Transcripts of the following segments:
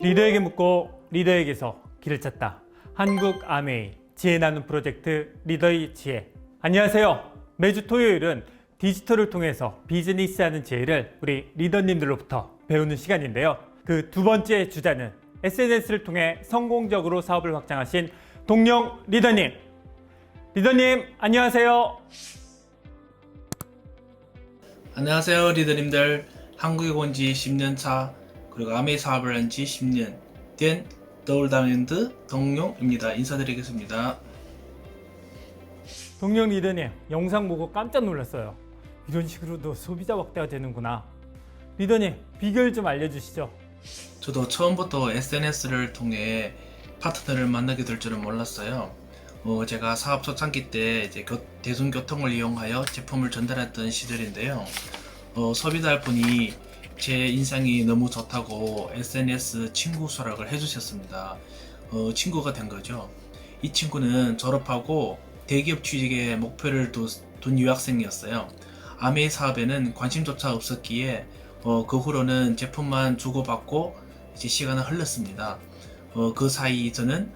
리더에게 묻고 리더에게서 길을 찾다. 한국 아메이 지혜 나눔 프로젝트 리더의 지혜. 안녕하세요. 매주 토요일은 디지털을 통해서 비즈니스하는 지혜를 우리 리더님들로부터 배우는 시간인데요. 그 두 번째 주자는 SNS를 통해 성공적으로 사업을 확장하신 동룡 리더님. 리더님 안녕하세요. 안녕하세요 리더님들. 한국에 온 지 10년 차 그리고 아메이 사업을 한 지 10년 된 더울다이아몬드 동룡입니다. 인사드리겠습니다. 동룡 리더님 영상 보고 깜짝 놀랐어요. 이런 식으로도 소비자 확대가 되는구나. 리더님 비결 좀 알려주시죠. 저도 처음부터 SNS를 통해 파트너를 만나게 될 줄은 몰랐어요. 제가 사업 초창기 때 이제 대중교통을 이용하여 제품을 전달했던 시절인데요. 소비자분이 제 인상이 너무 좋다고 SNS 친구 수락을 해주셨습니다. 친구가 된 거죠. 이 친구는 졸업하고 대기업 취직에 목표를 둔 유학생이었어요. 아메이 사업에는 관심조차 없었기에 그 후로는 제품만 주고받고 이제 시간은 흘렀습니다. 그 사이 저는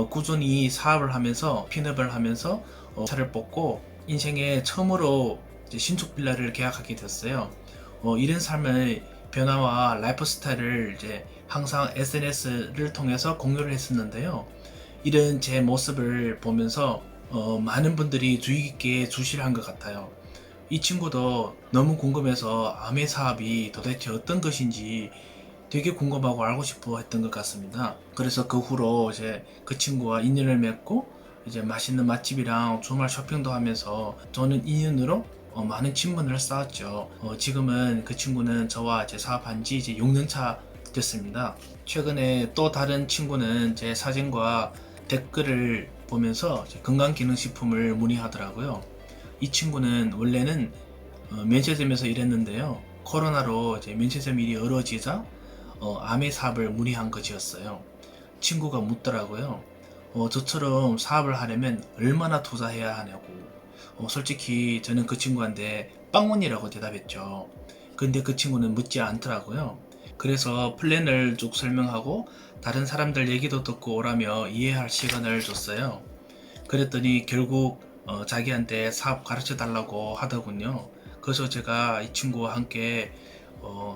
꾸준히 사업을 하면서 핀업을 하면서 차를 뽑고 인생에 처음으로 이제 신축 빌라를 계약하게 됐어요. 이런 삶의 변화와 라이프 스타일을 이제 항상 SNS를 통해서 공유를 했었는데요. 이런 제 모습을 보면서 많은 분들이 주의 깊게 주시를 한 것 같아요. 이 친구도 너무 궁금해서 아메이 사업이 도대체 어떤 것인지 되게 궁금하고 알고 싶어 했던 것 같습니다. 그래서 그 후로 이제 그 친구와 인연을 맺고 이제 맛있는 맛집이랑 주말 쇼핑도 하면서 저는 인연으로 많은 친분을 쌓았죠. 지금은 그 친구는 저와 이제 사업한 지 이제 6년 차 됐습니다. 최근에 또 다른 친구는 제 사진과 댓글을 보면서 건강기능식품을 문의하더라고요. 이 친구는 원래는 면세점에서 일했는데요. 코로나로 이제 면세점 일이 어려워지자 아메이 사업을 문의한 것이었어요. 친구가 묻더라고요. 저처럼 사업을 하려면 얼마나 투자해야 하냐고. 솔직히 저는 그 친구한테 빵원이라고 대답했죠. 근데 그 친구는 묻지 않더라고요. 그래서 플랜을 쭉 설명하고 다른 사람들 얘기도 듣고 오라며 이해할 시간을 줬어요. 그랬더니 결국 자기한테 사업 가르쳐 달라고 하더군요. 그래서 제가 이 친구와 함께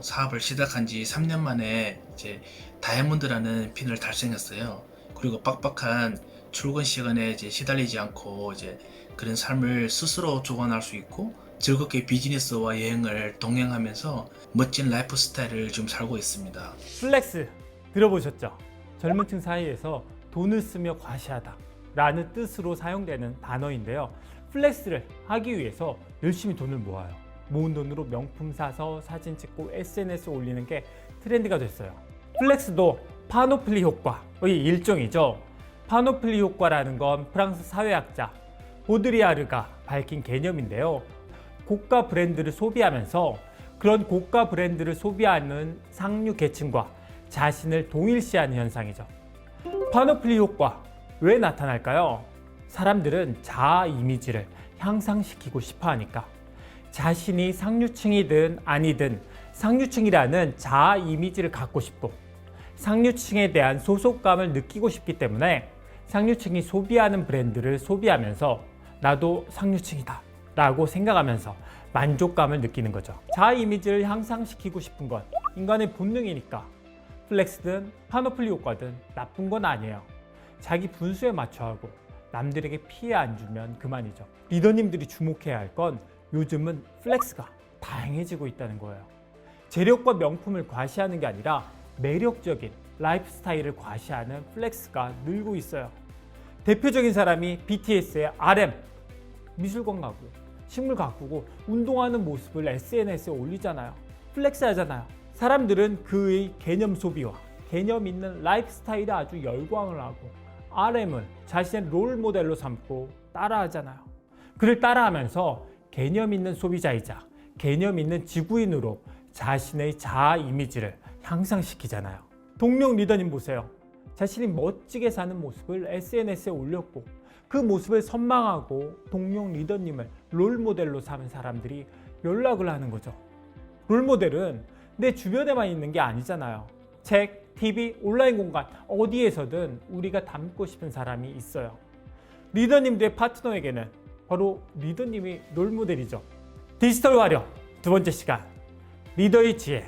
사업을 시작한 지 3년 만에 이제 다이아몬드라는 핀을 달성했어요. 그리고 빡빡한 출근 시간에 이제 시달리지 않고 이제 그런 삶을 스스로 조건할 수 있고 즐겁게 비즈니스와 여행을 동행하면서 멋진 라이프 스타일을 좀 살고 있습니다. 플렉스 들어보셨죠? 젊은 층 사이에서 돈을 쓰며 과시하다 라는 뜻으로 사용되는 단어인데요. 플렉스를 하기 위해서 열심히 돈을 모아요. 모은 돈으로 명품 사서 사진 찍고 SNS 올리는 게 트렌드가 됐어요. 플렉스도 파노플리 효과의 일종이죠. 파노플리 효과라는 건 프랑스 사회학자 보드리아르가 밝힌 개념인데요. 고가 브랜드를 소비하면서 그런 고가 브랜드를 소비하는 상류 계층과 자신을 동일시하는 현상이죠. 파노플리 효과 왜 나타날까요? 사람들은 자아 이미지를 향상시키고 싶어 하니까. 자신이 상류층이든 아니든 상류층이라는 자아 이미지를 갖고 싶고 상류층에 대한 소속감을 느끼고 싶기 때문에 상류층이 소비하는 브랜드를 소비하면서 나도 상류층이다 라고 생각하면서 만족감을 느끼는 거죠. 자아 이미지를 향상시키고 싶은 건 인간의 본능이니까 플렉스든 파노플리 효과든 나쁜 건 아니에요. 자기 분수에 맞춰 하고 남들에게 피해 안 주면 그만이죠. 리더님들이 주목해야 할 건 요즘은 플렉스가 다양해지고 있다는 거예요. 재력과 명품을 과시하는 게 아니라 매력적인 라이프 스타일을 과시하는 플렉스가 늘고 있어요. 대표적인 사람이 BTS의 RM. 미술관 가고 식물 가꾸고 운동하는 모습을 SNS에 올리잖아요. 플렉스 하잖아요. 사람들은 그의 개념 소비와 개념 있는 라이프 스타일에 아주 열광을 하고 RM을 자신의 롤 모델로 삼고 따라하잖아요. 그를 따라하면서 개념 있는 소비자이자 개념 있는 지구인으로 자신의 자아 이미지를 향상시키잖아요. 동룡 리더님 보세요. 자신이 멋지게 사는 모습을 SNS에 올렸고 그 모습을 선망하고 동룡 리더님을 롤모델로 삼은 사람들이 연락을 하는 거죠. 롤모델은 내 주변에만 있는 게 아니잖아요. 책, TV, 온라인 공간 어디에서든 우리가 닮고 싶은 사람이 있어요. 리더님들의 파트너에게는 바로 리더님이 롤모델이죠. 디지털 활용 두 번째 시간, 리더의 지혜.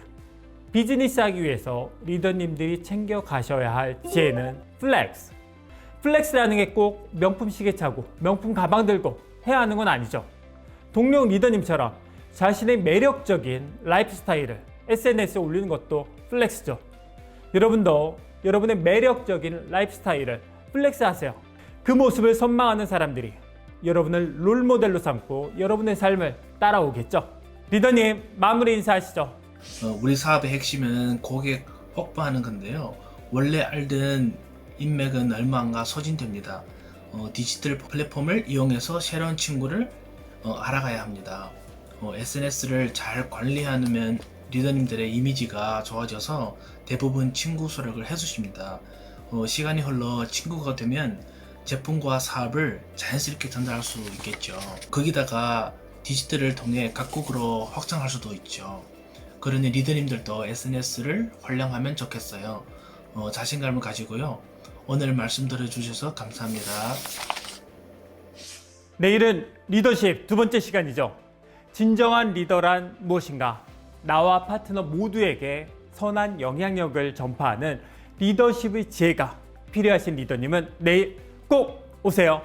비즈니스 하기 위해서 리더님들이 챙겨 가셔야 할 지혜는 플렉스. 플렉스라는 게 꼭 명품 시계 차고 명품 가방 들고 해야 하는 건 아니죠. 동료 리더님처럼 자신의 매력적인 라이프 스타일을 SNS에 올리는 것도 플렉스죠. 여러분도 여러분의 매력적인 라이프 스타일을 플렉스 하세요. 그 모습을 선망하는 사람들이 여러분을 롤모델로 삼고 여러분의 삶을 따라오겠죠. 리더님, 마무리 인사하시죠. 우리 사업의 핵심은 고객 확보하는 건데요. 원래 알던 인맥은 얼마 안 가 소진됩니다. 디지털 플랫폼을 이용해서 새로운 친구를 알아가야 합니다. SNS를 잘 관리하면 리더님들의 이미지가 좋아져서 대부분 친구 수락을 해주십니다. 시간이 흘러 친구가 되면 제품과 사업을 자연스럽게 전달할 수 있겠죠. 거기다가 디지털을 통해 각국으로 확장할 수도 있죠. 그러니 리더님들도 SNS를 활용하면 좋겠어요. 자신감을 가지고요. 오늘 말씀 들어주셔서 감사합니다. 내일은 리더십 두 번째 시간이죠. 진정한 리더란 무엇인가? 나와 파트너 모두에게 선한 영향력을 전파하는 리더십의 지혜가 필요하신 리더님은 내일 꼭 오세요.